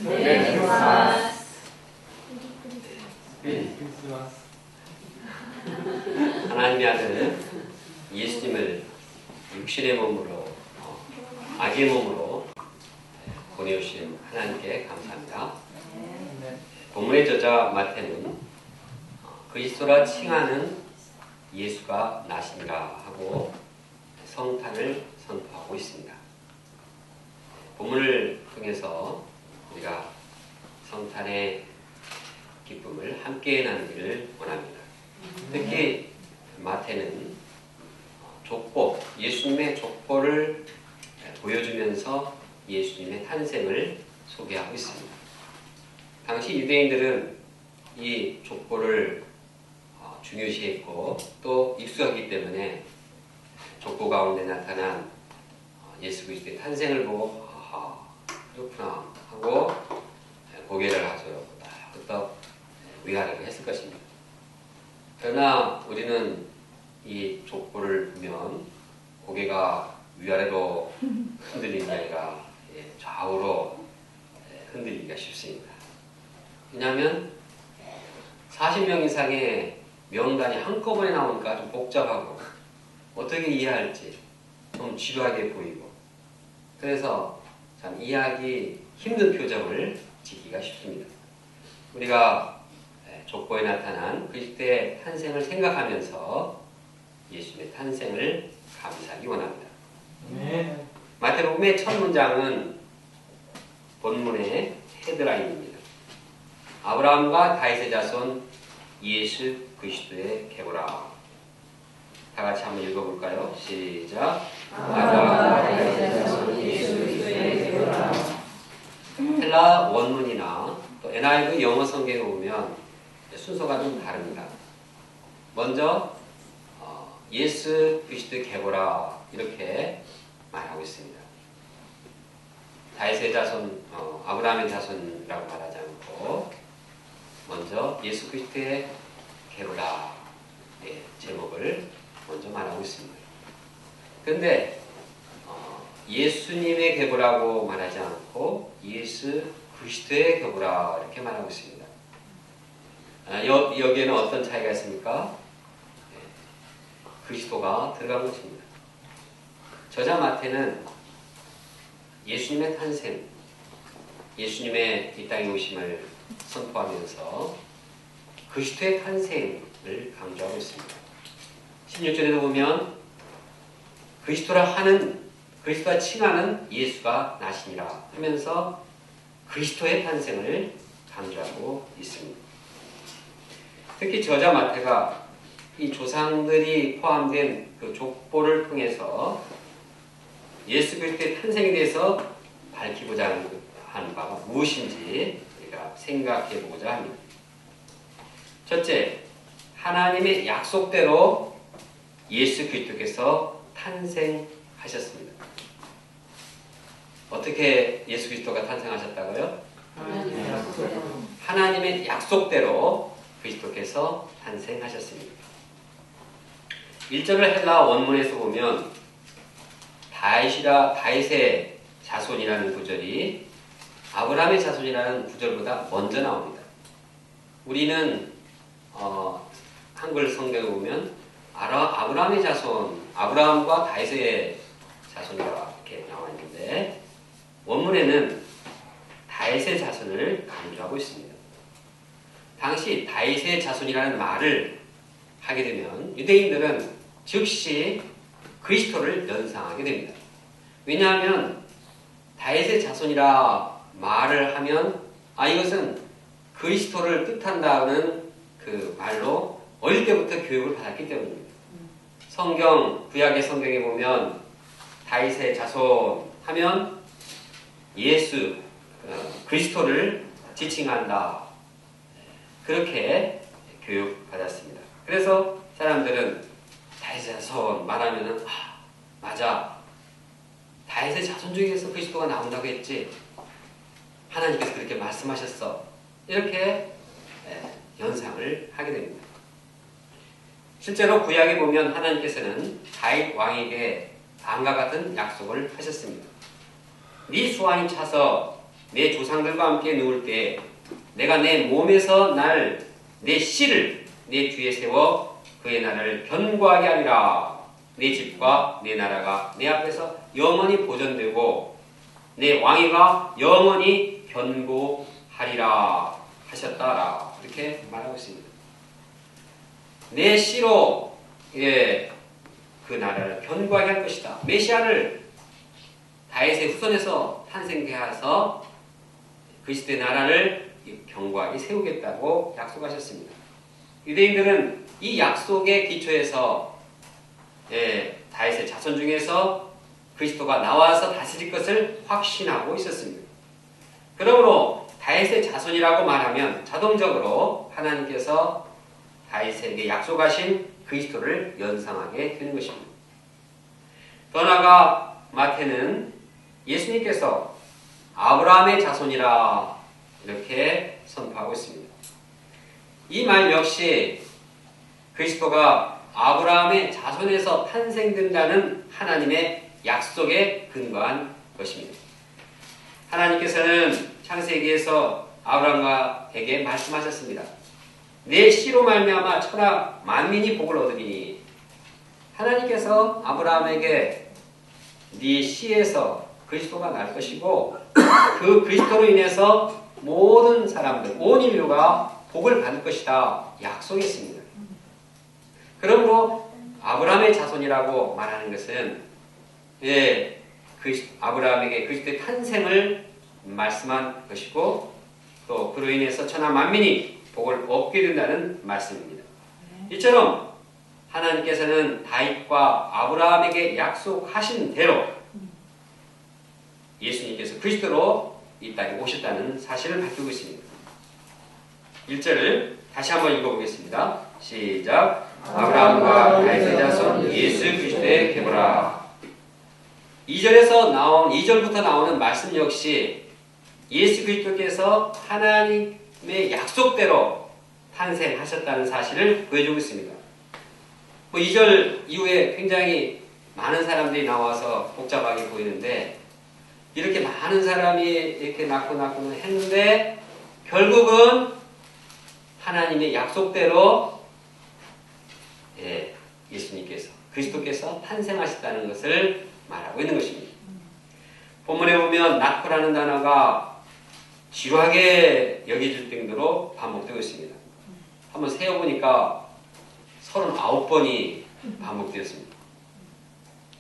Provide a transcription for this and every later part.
메리 크리스마스. 하나님의 아들 예수님을 육신의 몸으로 아기의 몸으로 보내오신 하나님께 감사합니다. 본문의 저자 마태는 그리스도라 칭하는 예수가 나시니라 하고 성탄을 선포하고 있습니다. 본문을 통해서 우리가 성탄의 기쁨을 함께 나누기를 원합니다. 특히 마태는 족보, 예수님의 족보를 보여주면서 예수님의 탄생을 소개하고 있습니다. 당시 유대인들은 이 족보를 중요시했고 또 익숙하기 때문에 족보 가운데 나타난 예수 그리스도의 탄생을 보고 그렇구나 하고 고개를 하죠. 끄떡 위아래를 했을 것입니다. 그러나 우리는 이 족보를 보면 고개가 위아래로 흔들리는 게 아니라 좌우로 흔들리기가 쉽습니다. 왜냐하면 40명 이상의 명단이 한꺼번에 나오니까 좀 복잡하고 어떻게 이해할지 좀 지루하게 보이고 그래서 참 이해하기 힘든 표정을 짓기가 쉽습니다. 우리가 족보에 나타난 그리스도의 탄생을 생각하면서 예수님의 탄생을 감사하기 원합니다. 네. 마태복음의 첫 문장은 본문의 헤드라인입니다. 아브라함과 다윗의 자손 예수 그리스도의 계보라. 다 같이 한번 읽어볼까요? 시작. 아브라함과 다윗의 자손 예수 그리스도의 계보라. 헬라 원문이나 또 NIV 영어 성경에 보면 순서가 좀 다릅니다. 먼저 예수 그리스도의 계보라 이렇게 말하고 있습니다. 다윗의 자손, 아브라함의 자손이라고 말하지 않고 먼저 예수 그리스도의 계보라 제목을 먼저 말하고 있습니다. 그런데 예수님의 계보라고 말하지 않고 예수 그리스도의 계보라 이렇게 말하고 있습니다. 여기에는 어떤 차이가 있습니까? 그리스도가 들어간 것입니다. 저자 마태는 예수님의 탄생, 예수님의 이 땅에 오심을 선포하면서 그리스도의 탄생을 강조하고 있습니다. 16절에도 보면 그리스도가 칭하는 예수가 나시니라 하면서 그리스도의 탄생을 강조하고 있습니다. 특히 저자 마태가 이 조상들이 포함된 그 족보를 통해서 예수 그리스도의 탄생에 대해서 밝히고자 하는 바가 무엇인지 우리가 생각해 보고자 합니다. 첫째, 하나님의 약속대로 예수 그리스도께서 탄생하셨습니다. 어떻게 예수 그리스도가 탄생하셨다고요? 하나님의 약속대로 그리스도께서 탄생하셨습니다. 1절을 헬라 원문에서 보면 다윗의 자손이라는 구절이 아브라함의 자손이라는 구절보다 먼저 나옵니다. 우리는 한글 성경에 보면 아브라함의 자손, 아브라함과 다윗의 자손이라고 이렇게 나와 있는데 원문에는 다윗의 자손을 강조하고 있습니다. 당시 다윗의 자손이라는 말을 하게 되면 유대인들은 즉시 그리스도를 연상하게 됩니다. 왜냐하면 다윗의 자손이라 말을 하면 이것은 그리스도를 뜻한다는 그 말로 어릴 때부터 교육을 받았기 때문입니다. 구약의 성경에 보면 다윗의 자손 하면 예수, 그리스도를 지칭한다. 그렇게 교육받았습니다. 그래서 사람들은 다윗의 자손 말하면은 맞아. 다윗의 자손 중에서 그리스도가 나온다고 했지. 하나님께서 그렇게 말씀하셨어. 이렇게 연상을 하게 됩니다. 실제로 구약에 보면 하나님께서는 다윗 왕에게 다음과 같은 약속을 하셨습니다. 네 수완이 차서 내 조상들과 함께 누울 때 내가 내 몸에서 날 내 씨를 내 뒤에 세워 그의 나라를 견고하게 하리라. 내 집과 내 나라가 내 앞에서 영원히 보존되고 내 왕위가 영원히 견고하리라 하셨다라. 이렇게 말하고 있습니다. 내 씨로 그 나라를 견고하게 할 것이다. 메시아를 다윗의 후손에서 탄생케 하여서 그리스도의 나라를 견고하게 세우겠다고 약속하셨습니다. 유대인들은 이 약속의 기초에서 다윗의 자손 중에서 그리스도가 나와서 다스릴 것을 확신하고 있었습니다. 그러므로 다윗의 자손이라고 말하면 자동적으로 하나님께서 다윗에게 약속하신 그리스도를 연상하게 되는 것입니다. 더 나아가 마태는 예수님께서 아브라함의 자손이라 이렇게 선포하고 있습니다. 이 말 역시 그리스도가 아브라함의 자손에서 탄생된다는 하나님의 약속에 근거한 것입니다. 하나님께서는 창세기에서 아브라함에게 말씀하셨습니다. 내 씨로 말미암아 천하 만민이 복을 얻으리니. 하나님께서 아브라함에게 네 씨에서 그리스도가 날 것이고 그 그리스도로 인해서 모든 사람들, 온 인류가 복을 받을 것이다 약속했습니다. 그러므로 아브라함의 자손이라고 말하는 것은 아브라함에게 그리스도의 탄생을 말씀한 것이고 또 그로 인해서 천하 만민이 복을 얻게 된다는 말씀입니다. 이처럼 하나님께서는 다윗과 아브라함에게 약속하신 대로 예수님께서 그리스도로 이 땅에 오셨다는 사실을 밝히고 있습니다. 1절을 다시 한번 읽어보겠습니다. 시작. 아브라함과 다윗의 자손 예수 그리스도의 계보라. 2절부터 나오는 말씀 역시 예수 그리스도께서 하나님의 약속대로 탄생하셨다는 사실을 보여주고 있습니다. 2절 이후에 굉장히 많은 사람들이 나와서 복잡하게 보이는데 이렇게 많은 사람이 이렇게 낳고는 했는데 결국은 하나님의 약속대로 예수님께서 그리스도께서 탄생하셨다는 것을 말하고 있는 것입니다. 본문에 보면 낳고라는 단어가 지루하게 여겨질 정도로 반복되고 있습니다. 한번 세어보니까 39번이 반복되었습니다.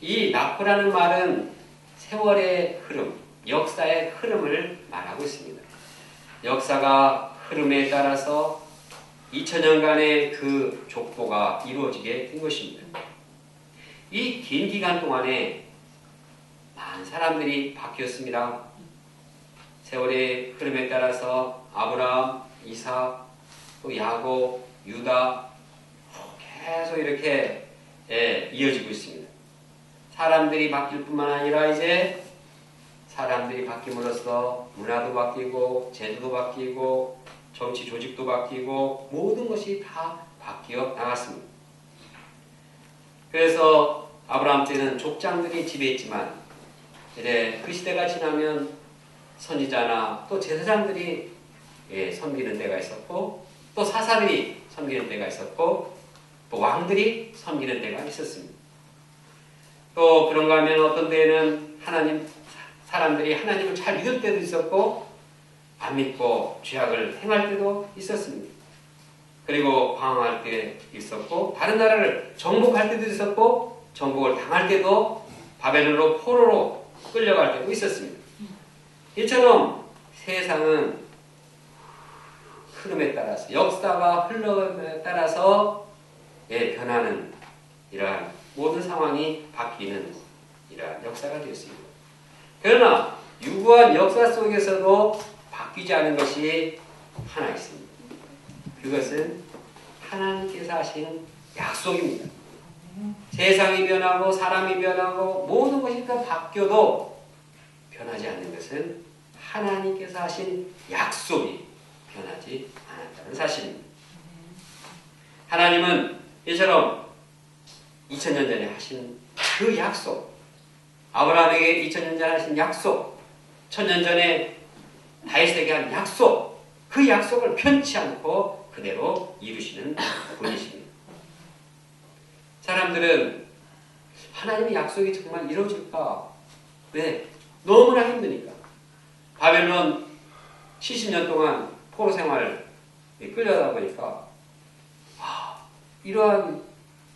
이 낳고라는 말은 세월의 흐름, 역사의 흐름을 말하고 있습니다. 역사가 흐름에 따라서 2000년간의 그 족보가 이루어지게 된 것입니다. 이 긴 기간 동안에 많은 사람들이 바뀌었습니다. 세월의 흐름에 따라서 아브라함, 이삭, 또 야곱, 유다 계속 이렇게 이어지고 있습니다. 사람들이 바뀔 뿐만 아니라 이제 사람들이 바뀜으로써 문화도 바뀌고 제도도 바뀌고 정치 조직도 바뀌고 모든 것이 다 바뀌어 나갔습니다. 그래서 아브라함 때는 족장들이 지배했지만 이제 그 시대가 지나면 선지자나 또 제사장들이 섬기는 때가 있었고 또 사사들이 섬기는 때가 있었고 또 왕들이 섬기는 때가 있었습니다. 또 그런가 하면 어떤 때에는 사람들이 하나님을 잘 믿을 때도 있었고 안 믿고 죄악을 행할 때도 있었습니다. 그리고 방황할 때 있었고 다른 나라를 정복할 때도 있었고 정복을 당할 때도 바벨론으로 포로로 끌려갈 때도 있었습니다. 이처럼 세상은 흐름에 따라서 역사가 흘러감에 따라서 변하는 이러한 모든 상황이 바뀌는 이러한 역사가 되었습니다. 그러나 유구한 역사 속에서도 바뀌지 않은 것이 하나 있습니다. 그것은 하나님께서 하신 약속입니다. 세상이 변하고 사람이 변하고 모든 것이 다 바뀌어도 변하지 않는 것은 하나님께서 하신 약속이 변하지 않았다는 사실입니다. 하나님은 이처럼 2000년 전에 하신 그 약속, 아브라함에게 2000년 전에 하신 약속, 1000년 전에 다윗에게 한 약속, 그 약속을 편치 않고 그대로 이루시는 분이십니다. 사람들은 하나님의 약속이 정말 이루어질까? 왜? 너무나 힘드니까. 바벨론 70년 동안 포로 생활을 끌려다 보니까 이러한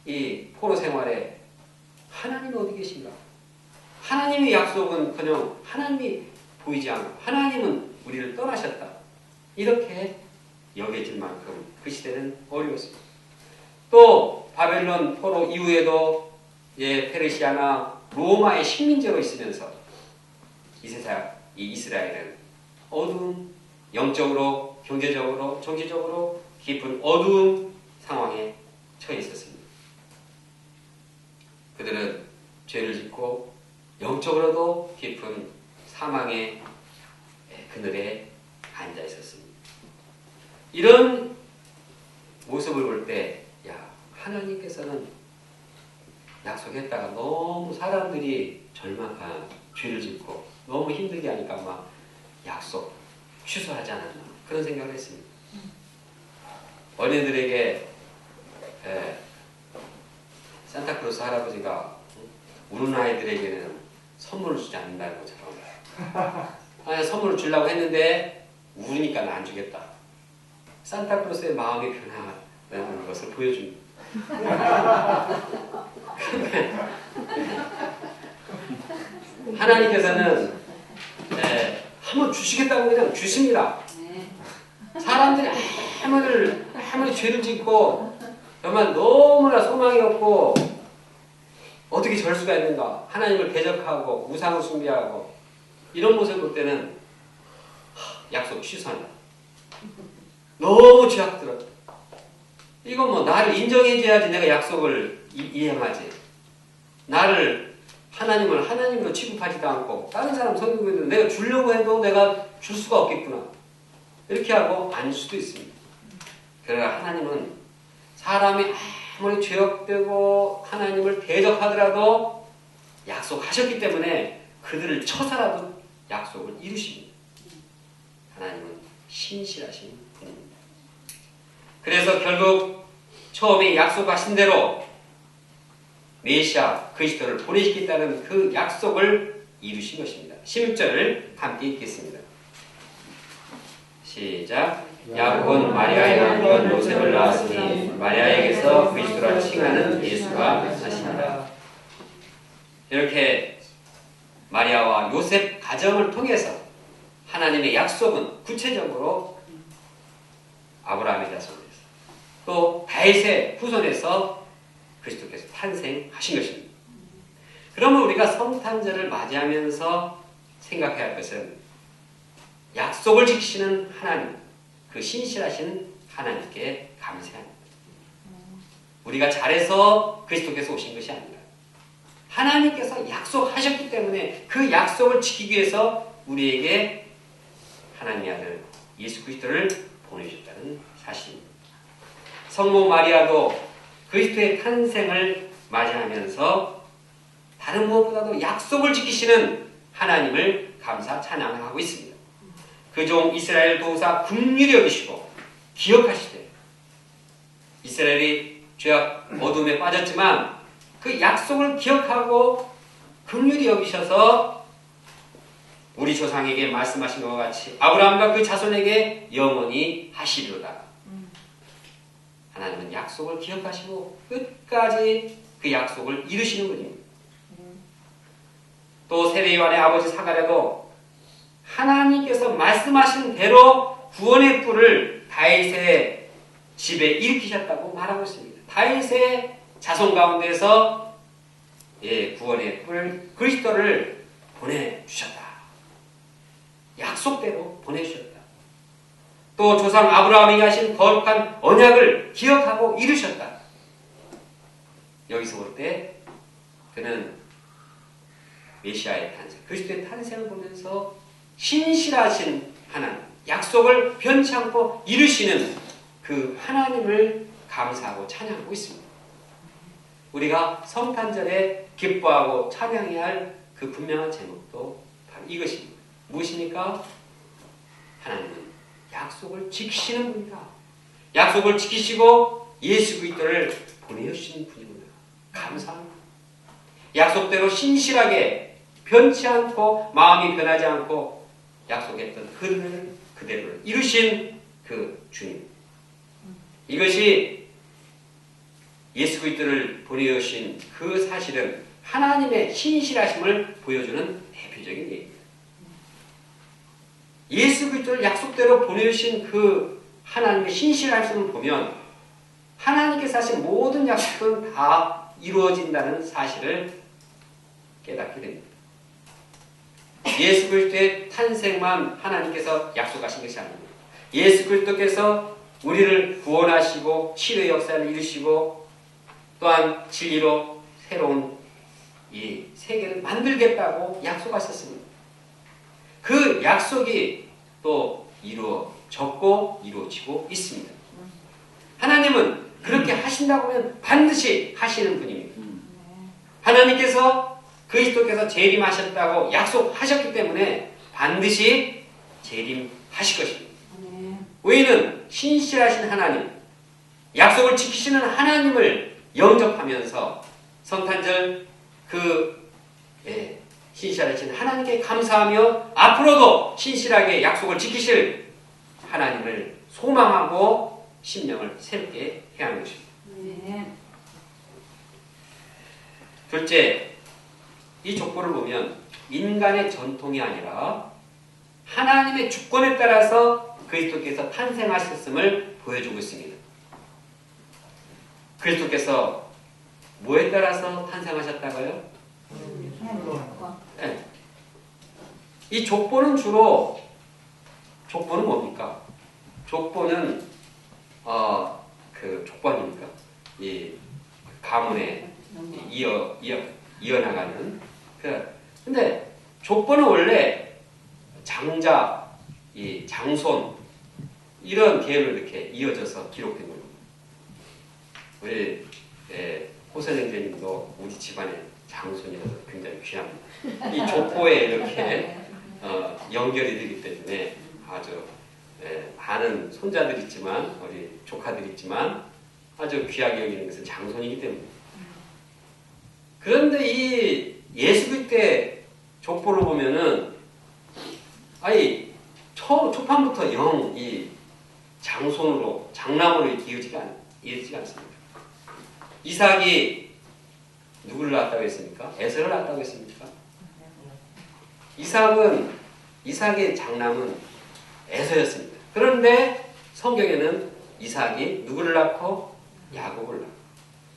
이 포로 생활에 하나님은 어디 계신가? 하나님의 약속은 그냥 하나님이 보이지 않고 하나님은 우리를 떠나셨다. 이렇게 여겨질 만큼 그 시대는 어려웠습니다. 또 바벨론 포로 이후에도 페르시아나 로마의 식민지로 있으면서 이 이스라엘은 어두운 영적으로, 경제적으로, 정치적으로 깊은 어두운 상황에 처해 있었습니다. 그들은 죄를 짓고 영적으로도 깊은 사망의 그늘에 앉아 있었습니다. 이런 모습을 볼 때, 하나님께서는 약속했다가 너무 사람들이 절망한 죄를 짓고 너무 힘들게 하니까 막 약속 취소하지 않았나 그런 생각을 했습니다. 어린이들에게 산타클로스 할아버지가 우는 아이들에게는 선물을 주지 않는다는 것처럼 선물을 주려고 했는데 우니까 안 주겠다. 산타클로스의 마음이 변화하는 것을 보여줍니다. 하나님께서는 한번 주시겠다고 그냥 주십니다. 사람들이 아무리 죄를 짓고 정말 너무나 소망이 없고 어떻게 절 수가 있는가, 하나님을 대적하고 우상을 숭배하고 이런 모습을 볼 때는 약속 취소한다. 너무 죄악스럽다. 이건 뭐 나를 인정해줘야지 내가 약속을 이행하지. 나를 하나님으로 취급하지도 않고 다른 사람 섬기고 내가 주려고 해도 내가 줄 수가 없겠구나. 이렇게 하고 안 줄 수도 있습니다. 그러나 하나님은 사람이 아무리 죄악되고 하나님을 대적하더라도 약속하셨기 때문에 그들을 쳐서라도 약속을 이루십니다. 하나님은 신실하신 분입니다. 그래서 결국 처음에 약속하신 대로 메시아 그리스도를 보내시겠다는 그 약속을 이루신 것입니다. 11절을 함께 읽겠습니다. 시작. 야곱은 마리아의 남편 요셉을 낳았으니 마리아에게서 그리스도라 칭하는 예수가 나십니다. 이렇게 마리아와 요셉 가정을 통해서 하나님의 약속은 구체적으로 아브라함의 자손에서 또 다윗의 후손에서 그리스도께서 탄생하신 것입니다. 그러면 우리가 성탄절을 맞이하면서 생각해야 할 것은 약속을 지키시는 하나님, 그 신실하신 하나님께 감사합니다. 우리가 잘해서 그리스도께서 오신 것이 아니라 하나님께서 약속하셨기 때문에 그 약속을 지키기 위해서 우리에게 하나님의 아들 예수 그리스도를 보내주셨다는 사실입니다. 성모 마리아도 그리스도의 탄생을 맞이하면서 다른 무엇보다도 약속을 지키시는 하나님을 감사 찬양하고 있습니다. 그 종 이스라엘 도우사 긍휼히 여기시고 기억하시되 이스라엘이 죄악 어둠에 빠졌지만 그 약속을 기억하고 긍휼히 여기셔서 우리 조상에게 말씀하신 것과 같이 아브라함과 그 자손에게 영원히 하시리로다. 하나님은 약속을 기억하시고 끝까지 그 약속을 이루시는 분입니다. 또 세례요한의 아버지 사가랴도 하나님께서 말씀하신 대로 구원의 뿔을 다윗의 집에 일으키셨다고 말하고 있습니다. 다윗의 자손 가운데서 구원의 뿔 그리스도를 보내주셨다. 약속대로 보내주셨다. 또 조상 아브라함에게 하신 거룩한 언약을 기억하고 이루셨다. 여기서 볼 때 그는 메시아의 탄생, 그리스도의 탄생을 보면서 신실하신 하나님, 약속을 변치 않고 이루시는 그 하나님을 감사하고 찬양하고 있습니다. 우리가 성탄절에 기뻐하고 찬양해야 할 그 분명한 제목도 바로 이것입니다. 무엇입니까? 하나님은 약속을 지키시는 분이다. 약속을 지키시고 예수 그리스도를 보내주신 분이구나. 감사합니다. 약속대로 신실하게 변치 않고 마음이 변하지 않고 약속했던 그대로 이루신 그 주님. 이것이 예수 그리스도를 보내주신 그 사실은 하나님의 신실하심을 보여주는 대표적인 예입니다. 예수 그리스도를 약속대로 보내주신 그 하나님의 신실하심을 보면 하나님께서 하신 모든 약속은 다 이루어진다는 사실을 깨닫게 됩니다. 예수 그리스도의 탄생만 하나님께서 약속하신 것이 아닙니다. 예수 그리스도께서 우리를 구원하시고 치유의 역사를 이루시고 또한 진리로 새로운 이 세계를 만들겠다고 약속하셨습니다. 그 약속이 또 이루어졌고 이루어지고 있습니다. 하나님은 그렇게 하신다고 하면 반드시 하시는 분입니다. 하나님께서 그리스도께서 재림하셨다고 약속하셨기 때문에 반드시 재림하실 것입니다. 우리는 신실하신 하나님, 약속을 지키시는 하나님을 영접하면서 성탄절 신실하신 하나님께 감사하며 앞으로도 신실하게 약속을 지키실 하나님을 소망하고 심령을 새롭게 해야 하는 것입니다. 둘째, 이 족보를 보면 인간의 전통이 아니라 하나님의 주권에 따라서 그리스도께서 탄생하셨음을 보여주고 있습니다. 그리스도께서 뭐에 따라서 탄생하셨다고요? 네. 이 족보는 주로 족보는 뭡니까? 족보는 그 족보 아닙니까? 이 가문에 이어나가는 근데 족보는 원래 장자, 이 장손 이런 계열로 이렇게 이어져서 기록된 겁니다. 우리 호선행제님도 우리 집안의 장손이라서 굉장히 귀합니다. 이 족보에 이렇게 연결이 되기 때문에 아주 많은 손자들 있지만 우리 조카들 있지만 아주 귀하게 여기는 것은 장손이기 때문에. 그런데 이 예수 그리스도의 족보를 보면은 초판부터 영 이 장손으로 장남으로 이어지지 않습니다. 이삭이 누구를 낳았다고 했습니까? 에서를 낳았다고 했습니까? 이삭의 장남은 에서였습니다. 그런데 성경에는 이삭이 누구를 낳고 야곱을 낳고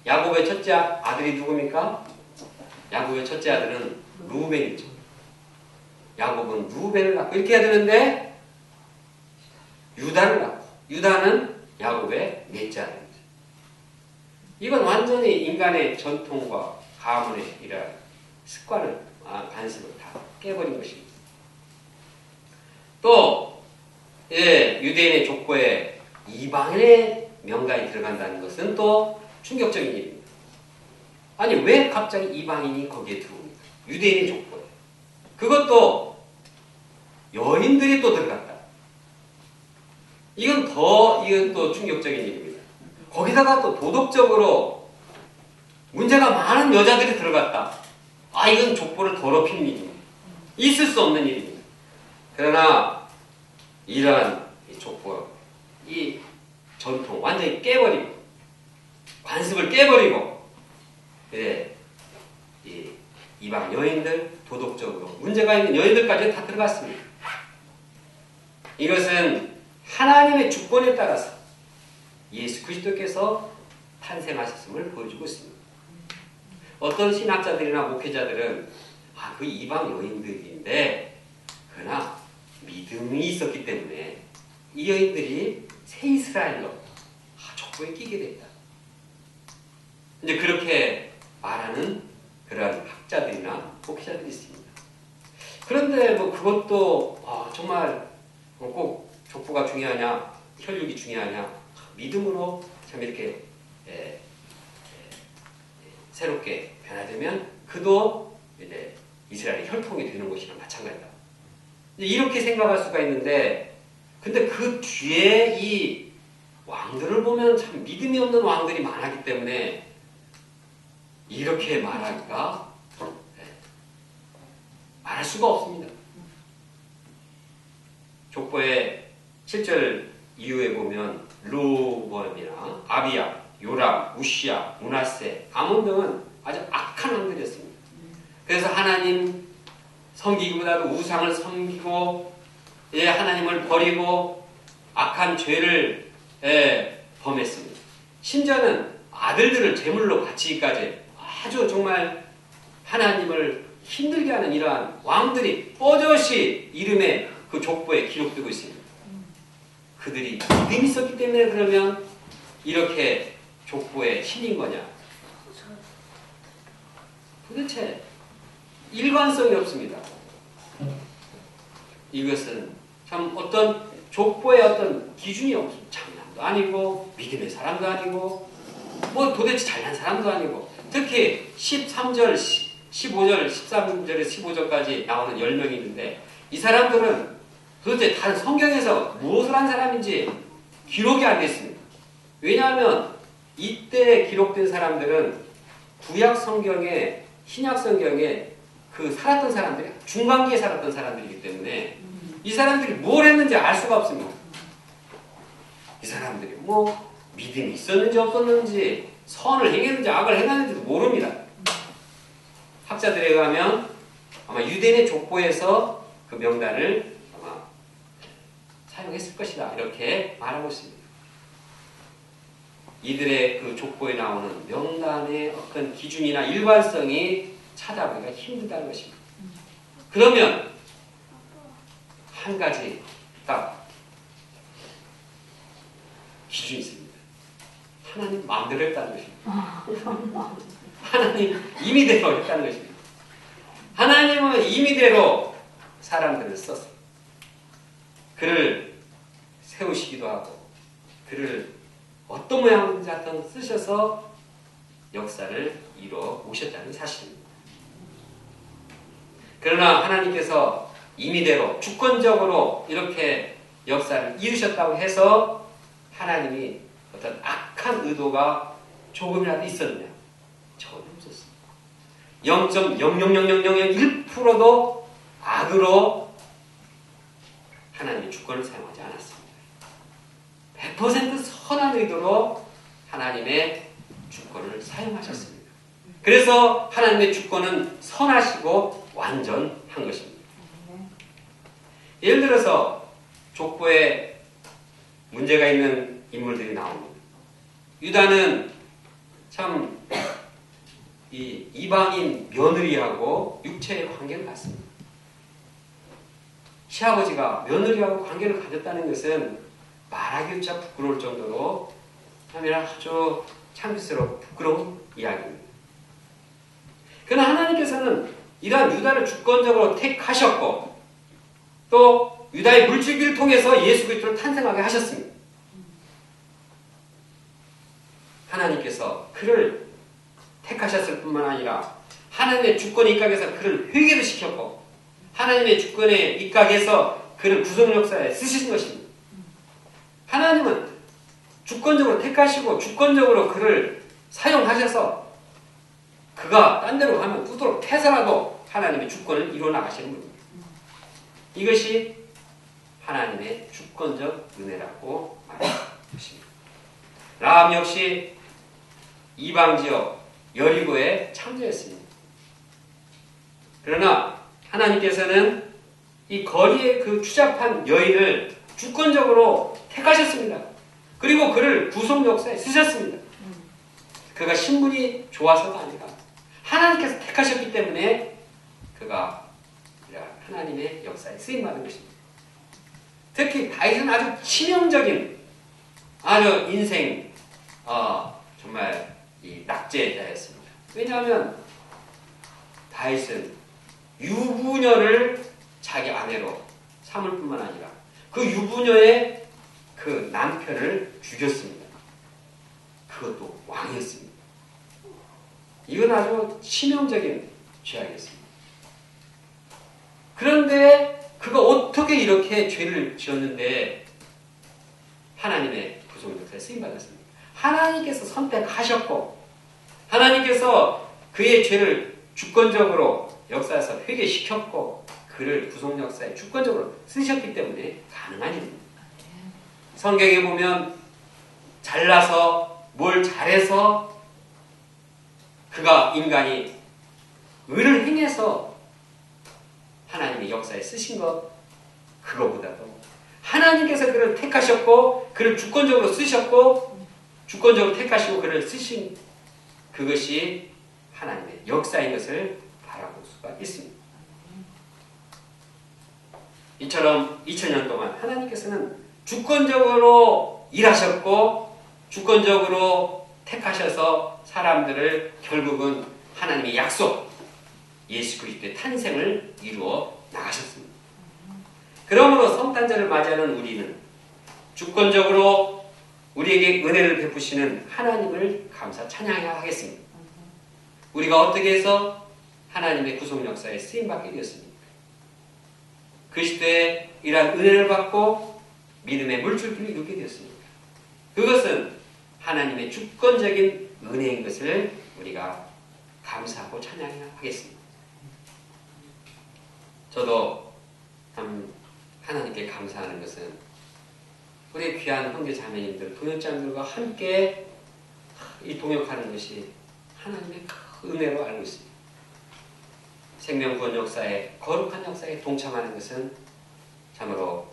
야곱의 첫째 아들이 누굽니까? 야곱의 첫째 아들은 루벤이죠. 야곱은 루벤을 낳고 이렇게 해야 되는데 유다를 낳고 유다는 야곱의 넷째 아들이죠. 이건 완전히 인간의 전통과 가문의 이러한 습관을 관습을 다 깨버린 것입니다. 또 유대인의 족보에 이방인의 명단이 들어간다는 것은 또 충격적인 일입니다. 아니 왜 갑자기 이방인이 거기에 들어옵니까? 유대인의 족보에. 그것도 여인들이 또 들어갔다. 이건 또 충격적인 일입니다. 거기다가 또 도덕적으로 문제가 많은 여자들이 들어갔다. 이건 족보를 더럽히는 일입니다. 있을 수 없는 일입니다. 그러나 이러한 족보, 이 전통 완전히 깨버리고 관습을 깨버리고 이방 여인들 도덕적으로 문제가 있는 여인들까지 다 들어갔습니다. 이것은 하나님의 주권에 따라서 예수 그리스도께서 탄생하셨음을 보여주고 있습니다. 어떤 신학자들이나 목회자들은 그 이방 여인들인데 그러나 믿음이 있었기 때문에 이 여인들이 새 이스라엘로 족보에 끼게 됐다. 이제 그렇게 말하는 그러한 학자들이나 목회자들이 있습니다. 그런데 그것도 정말 꼭 족보가 중요하냐, 혈육이 중요하냐, 믿음으로 참 이렇게 새롭게 변화되면 그도 이제 이스라엘의 혈통이 되는 것이나 마찬가지다. 이렇게 생각할 수가 있는데 근데 그 뒤에 이 왕들을 보면 참 믿음이 없는 왕들이 많았기 때문에 이렇게 말하기가 말할 수가 없습니다. 족보의 7절 이후에 보면 르호보암이나 아비야, 요람, 우시야, 므낫세, 아몬 등은 아주 악한 왕들이었습니다. 그래서 하나님 섬기기보다도 우상을 섬기고 하나님을 버리고 악한 죄를 범했습니다. 심지어는 아들들을 제물로 바치기까지 아주 정말 하나님을 힘들게 하는 이러한 왕들이 뻗어시 이름의 그 족보에 기록되고 있습니다. 그들이 믿음이 있었기 때문에 그러면 이렇게 족보에 실린 거냐? 도대체 일관성이 없습니다. 이것은 참 어떤 족보의 어떤 기준이 없습니다. 장남도 아니고 믿음의 사람도 아니고 뭐 도대체 잘난 사람도 아니고 특히 13절, 15절, 13절에서 15절까지 나오는 10명이 있는데 이 사람들은 도대체 다른 성경에서 무엇을 한 사람인지 기록이 안 됐습니다. 왜냐하면 이때 기록된 사람들은 구약 성경에 신약 성경에 그 살았던 사람들이 중간기에 살았던 사람들이기 때문에 이 사람들이 뭘 했는지 알 수가 없습니다. 이 사람들이 뭐 믿음이 있었는지 없었는지 선을 행했는지 악을 행했는지도 모릅니다. 학자들에 의하면 아마 유대인의 족보에서 그 명단을 아마 사용했을 것이다 이렇게 말하고 있습니다. 이들의 그 족보에 나오는 명단의 어떤 기준이나 일관성이 찾아보기가 힘들다는 것입니다. 그러면 한 가지 딱 기준이 있습니다. 하나님 마음대로 했다는 것입니다. 하나님 임의대로 했다는 것입니다. 하나님은 임의대로 사람들을 썼습니다. 그를 세우시기도 하고 그를 어떤 모양인지 하여튼 쓰셔서 역사를 이루어 오셨다는 사실입니다. 그러나 하나님께서 임의대로 주권적으로 이렇게 역사를 이루셨다고 해서 하나님이 어떤 악한 의도가 조금이라도 있었느냐? 전혀 없었습니다. 0.0000001%도 악으로 하나님의 주권을 사용하지 않았습니다. 100% 선한 의도로 하나님의 주권을 사용하셨습니다. 그래서 하나님의 주권은 선하시고 완전한 것입니다. 예를 들어서 족보에 문제가 있는 인물들이 나옵니다. 유다는 참 이 이방인 며느리하고 육체의 관계를 갖습니다. 시아버지가 며느리하고 관계를 가졌다는 것은 말하기조차 부끄러울 정도로 아주 창피스럽고 부끄러운 이야기입니다. 그러나 하나님께서는 이러한 유다를 주권적으로 택하셨고 또 유다의 물질기를 통해서 예수 그리스도를 탄생하게 하셨습니다. 하나님께서 그를 택하셨을 뿐만 아니라 하나님의 주권에 입각해서 그를 회개를 시켰고 하나님의 주권에 입각해서 그를 구속 역사에 쓰신 것입니다. 하나님은 주권적으로 택하시고 주권적으로 그를 사용하셔서 그가 딴 데로 가면 두드러 패서라도 하나님의 주권을 이루어 나가시는 겁니다. 이것이 하나님의 주권적 은혜라고 말하는 것입니다. 라합 역시 이방지역 여리고의 창조였습니다. 그러나 하나님께서는 이 거리의 그 추잡한 여인을 주권적으로 택하셨습니다. 그리고 그를 구속 역사에 쓰셨습니다. 그가 신분이 좋아서가 아니라 하나님께서 택하셨기 때문에 그가 하나님의 역사에 쓰임받은 것입니다. 특히 다윗은 아주 치명적인 아주 인생 정말 이 낙제자였습니다. 왜냐하면 다윗은 유부녀를 자기 아내로 삼을 뿐만 아니라 그 유부녀의 그 남편을 죽였습니다. 그것도 왕이었습니다. 이건 아주 치명적인 죄악이었습니다. 그런데 그가 어떻게 이렇게 죄를 지었는데 하나님의 구속 역사에 쓰임받았습니까? 하나님께서 선택하셨고 하나님께서 그의 죄를 주권적으로 역사에서 회개시켰고 그를 구속 역사에 주권적으로 쓰셨기 때문에 가능한 일입니다. 성경에 보면 잘나서 뭘 잘해서 그가 인간이 의를 행해서 하나님의 역사에 쓰신 것 그거보다도 하나님께서 그를 택하셨고 그를 주권적으로 쓰셨고 주권적으로 택하시고 그를 쓰신 그것이 하나님의 역사인 것을 바라볼 수가 있습니다. 이처럼 2000년 동안 하나님께서는 주권적으로 일하셨고 주권적으로 택하셔서 사람들을 결국은 하나님의 약속 예수 그리스도의 탄생을 이루어 나가셨습니다. 그러므로 성탄절을 맞이하는 우리는 주권적으로 우리에게 은혜를 베푸시는 하나님을 감사 찬양해야 하겠습니다. 우리가 어떻게 해서 하나님의 구속 역사에 쓰임받게 되었습니까? 그리스도의 이러한 은혜를 받고 믿음의 물줄기를 이루게 되었습니다. 그것은 하나님의 주권적인 은혜인 것을 우리가 감사하고 찬양해야 하겠습니다. 저도 참 하나님께 감사하는 것은 우리 귀한 형제 자매님들, 동역자들과 함께 이 동역하는 것이 하나님의 큰 은혜로 알고 있습니다. 생명구원 역사에 거룩한 역사에 동참하는 것은 참으로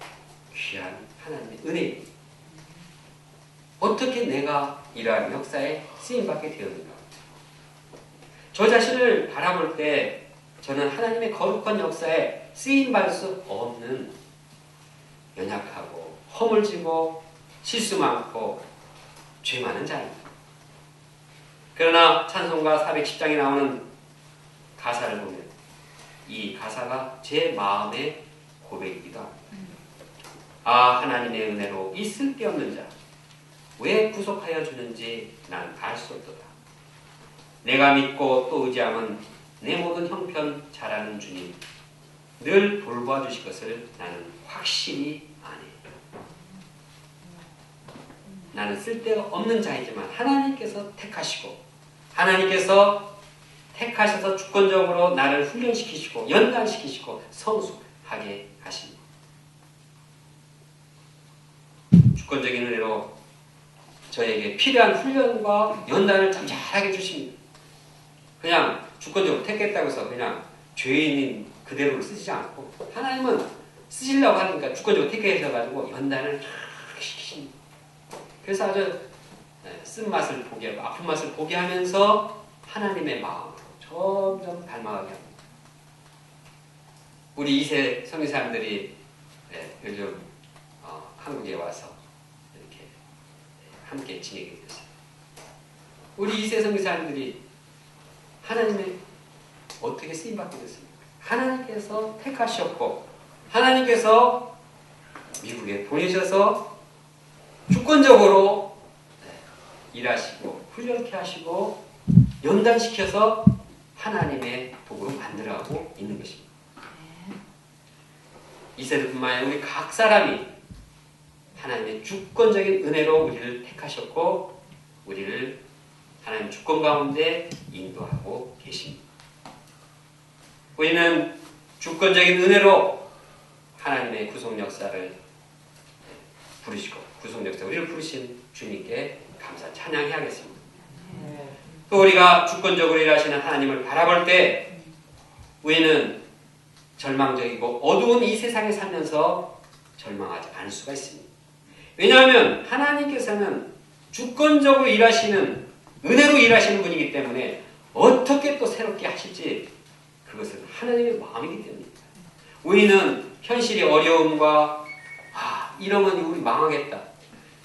귀한 하나님의 은혜입니다. 어떻게 내가 이러한 역사에 쓰임받게 되었는가? 저 자신을 바라볼 때 저는 하나님의 거룩한 역사에 쓰임받을 수 없는 연약하고 허물지고 실수 많고 죄 많은 자입니다. 그러나 찬송가 410장에 나오는 가사를 보면 이 가사가 제 마음의 고백이기도 합니다. 아 하나님의 은혜로 있을 데 없는 자 왜 구속하여 주는지 난 알 수 없도다. 내가 믿고 또 의지함은 내 모든 형편 잘하는 주님 늘 돌봐 주실 것을 나는 확실히 아네. 나는 쓸데가 없는 자이지만 하나님께서 택하시고 하나님께서 택하셔서 주권적으로 나를 훈련시키시고 연단시키시고 성숙하게 하십니다. 주권적인 은혜로 저에게 필요한 훈련과 연단을 참 잘하게 주십니다. 그냥 주권적으로 택했다고 해서 그냥 죄인인 그대로 쓰지 않고 하나님은 쓰시려고 하니까 주권적으로 택하셔가지고 연단을 잘 시키십니다. 그래서 아주 쓴맛을 보게 하고 아픈 맛을 보게 하면서 하나님의 마음으로 점점 닮아가게 합니다. 우리 2세 선교사님들이 요즘 한국에 와서 이렇게 함께 지내게 되었습니다. 우리 2세 선교사님들이 하나님의 어떻게 쓰임받게 됐습니까? 하나님께서 택하셨고 하나님께서 미국에 보내셔서 주권적으로 일하시고 훈련케 하시고 연단시켜서 하나님의 복으로 만들어가고 있는 것입니다. 이 세대뿐만 아니라 우리 각 사람이 하나님의 주권적인 은혜로 우리를 택하셨고 우리를 하나님 주권 가운데 인도하고 계십니다. 우리는 주권적인 은혜로 하나님의 구속 역사를 부르시고 구속 역사 우리를 부르신 주님께 감사 찬양해야겠습니다. 또 우리가 주권적으로 일하시는 하나님을 바라볼 때 우리는 절망적이고 어두운 이 세상에 살면서 절망하지 않을 수가 있습니다. 왜냐하면 하나님께서는 주권적으로 일하시는 은혜로 일하시는 분이기 때문에 어떻게 또 새롭게 하실지 그것은 하나님의 마음이기 때문입니다. 우리는 현실의 어려움과 이러면 우리 망하겠다.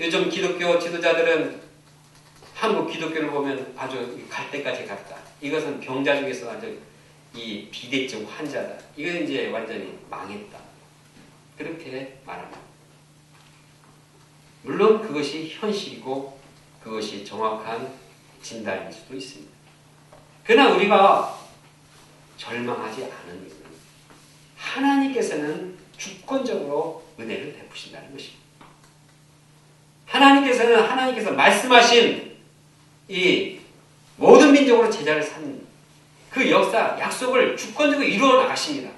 요즘 기독교 지도자들은 한국 기독교를 보면 아주 갈 때까지 갔다. 이것은 병자 중에서 아주 이 비대증 환자다. 이건 이제 완전히 망했다. 그렇게 말합니다. 물론 그것이 현실이고 그것이 정확한 진단일 수도 있습니다. 그러나 우리가 절망하지 않은 이유는 하나님께서는 주권적으로 은혜를 베푸신다는 것입니다. 하나님께서 말씀하신 이 모든 민족으로 제자를 삼는 그 역사, 약속을 주권적으로 이루어 나가십니다.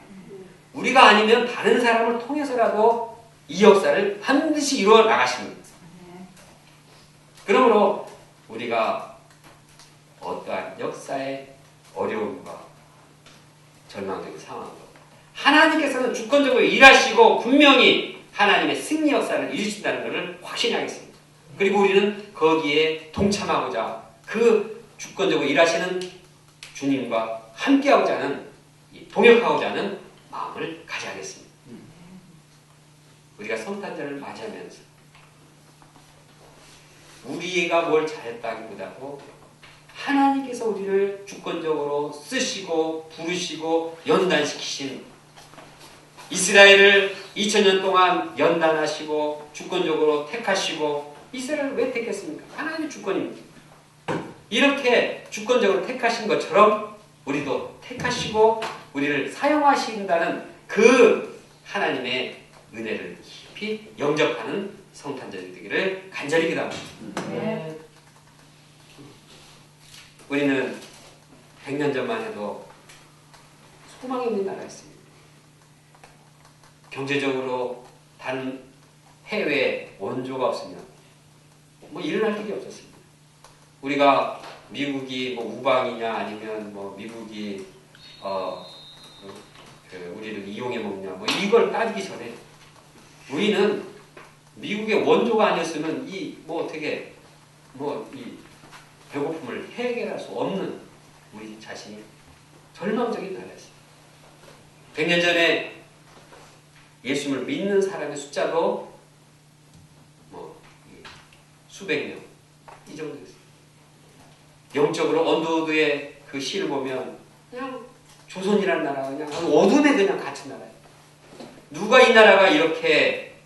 우리가 아니면 다른 사람을 통해서라도 이 역사를 반드시 이루어 나가십니다. 그러므로 우리가 어떠한 역사의 어려움과 절망적인 상황도 하나님께서는 주권적으로 일하시고 분명히 하나님의 승리 역사를 이루신다는 것을 확신히 하겠습니다. 그리고 우리는 거기에 동참하고자 그 주권적으로 일하시는 주님과 함께하고자 하는, 동역하고자 하는 마음을 가져야겠습니다. 우리가 성탄절을 맞이하면서 우리가 뭘 잘했다기보다도 하나님께서 우리를 주권적으로 쓰시고 부르시고 연단시키신, 이스라엘을 2000년 동안 연단하시고 주권적으로 택하시고, 이스라엘을 왜 택했습니까? 하나님의 주권입니다. 이렇게 주권적으로 택하신 것처럼 우리도 택하시고 우리를 사용하신다는 그 하나님의 은혜를 깊이 영접하는 성탄절이 되기를 간절히 기도합니다. 네. 우리는 100년 전만 해도 소망이 없는 나라였습니다. 경제적으로 다른 해외에 원조가 없으면 일어날 일이 없었습니다. 우리가 미국이 우방이냐 아니면 미국이 우리를 이용해 먹냐 이걸 따지기 전에 우리는 미국의 원조가 아니었으면 이 배고픔을 해결할 수 없는 우리 자신이 절망적인 나라였습니다. 100년 전에 예수님을 믿는 사람의 숫자도 수백 명 이 정도였습니다. 영적으로 언더우드의 그 시를 보면 그냥 조선이라는 나라가 그냥 어둠에 그냥 갇힌 나라예요. 누가 이 나라가 이렇게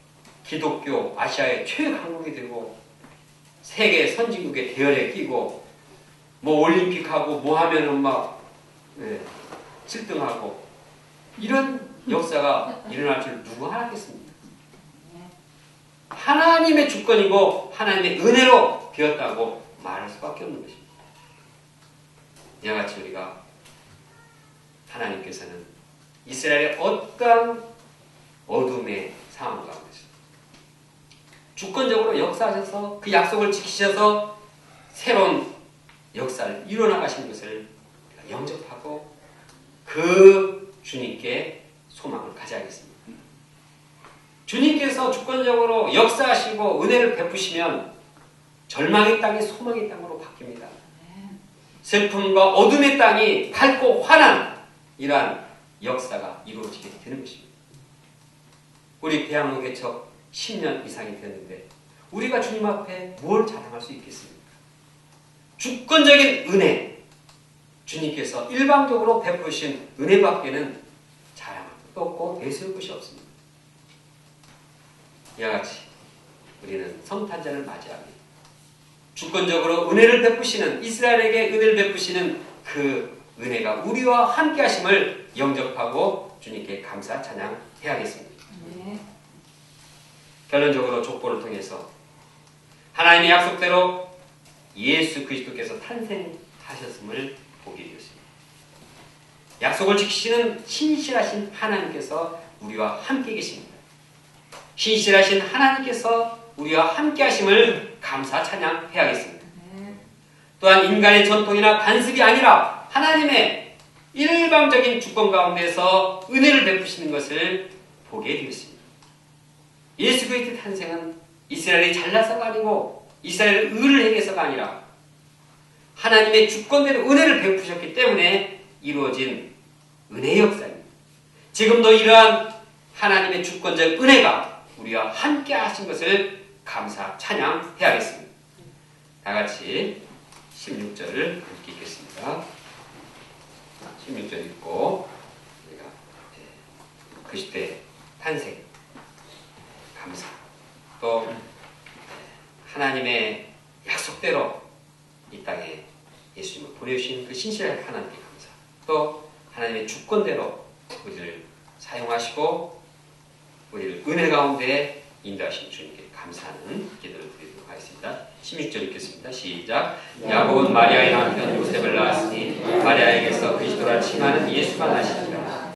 기독교 아시아의 최강국이 되고 세계 선진국의 대열에 끼고 올림픽하고 하면은 7등하고 이런 역사가 일어날 줄 누가 알았겠습니까? 하나님의 주권이고 하나님의 은혜로 되었다고 말할 수밖에 없는 것입니다. 이와 같이 우리가 하나님께서는 이스라엘의 어떠한 어둠의 상황 가운데서 주권적으로 역사하셔서 그 약속을 지키셔서 새로운 역사를 이뤄나가신 것을 영접하고 그 주님께 소망을 가져야겠습니다. 주님께서 주권적으로 역사하시고 은혜를 베푸시면 절망의 땅이 소망의 땅으로 바뀝니다. 슬픔과 어둠의 땅이 밝고 환한 이러한 역사가 이루어지게 되는 것입니다. 우리 대한민국개척 10년 이상이 됐는데 우리가 주님 앞에 뭘 자랑할 수 있겠습니까? 주권적인 은혜, 주님께서 일방적으로 베푸신 은혜밖에는 자랑할 것도 없고 내세울 것이 없습니다. 이와 같이 우리는 성탄절을 맞이합니다. 주권적으로 은혜를 베푸시는, 이스라엘에게 은혜를 베푸시는 그 은혜가 우리와 함께 하심을 영접하고 주님께 감사 찬양해야겠습니다. 네. 결론적으로 족보를 통해서 하나님의 약속대로 예수 그리스도께서 탄생하셨음을 보게 되었습니다. 약속을 지키시는 신실하신 하나님께서 우리와 함께 계십니다. 신실하신 하나님께서 우리와 함께 하심을 감사 찬양해야겠습니다. 또한 인간의 전통이나 관습이 아니라 하나님의 일방적인 주권 가운데서 은혜를 베푸시는 것을 보게 되었습니다. 예수 그리스도의 탄생은 이스라엘이 잘나서가 아니고 이스라엘의 의를 행해서가 아니라 하나님의 주권대로 은혜를 베푸셨기 때문에 이루어진 은혜의 역사입니다. 지금도 이러한 하나님의 주권적 은혜가 우리와 함께 하신 것을 감사 찬양해야겠습니다. 다 같이 16절을 함께 읽겠습니다. 16절 읽고 우리가 그리스도의 탄생 감사, 또 하나님의 약속대로 이 땅에 예수님을 보내주신 그 신실한 하나님께 감사, 또 하나님의 주권대로 우리를 사용하시고 우리를 은혜 가운데 인도하신 주님께 감사하는 기도를 드리도록 하겠습니다. 하겠습니다. 16절 읽겠습니다. 시작. 야곱은 마리아의 남편 요셉을 낳았으니 마리아에게서 그리스도라 칭하는 예수가 나시니라.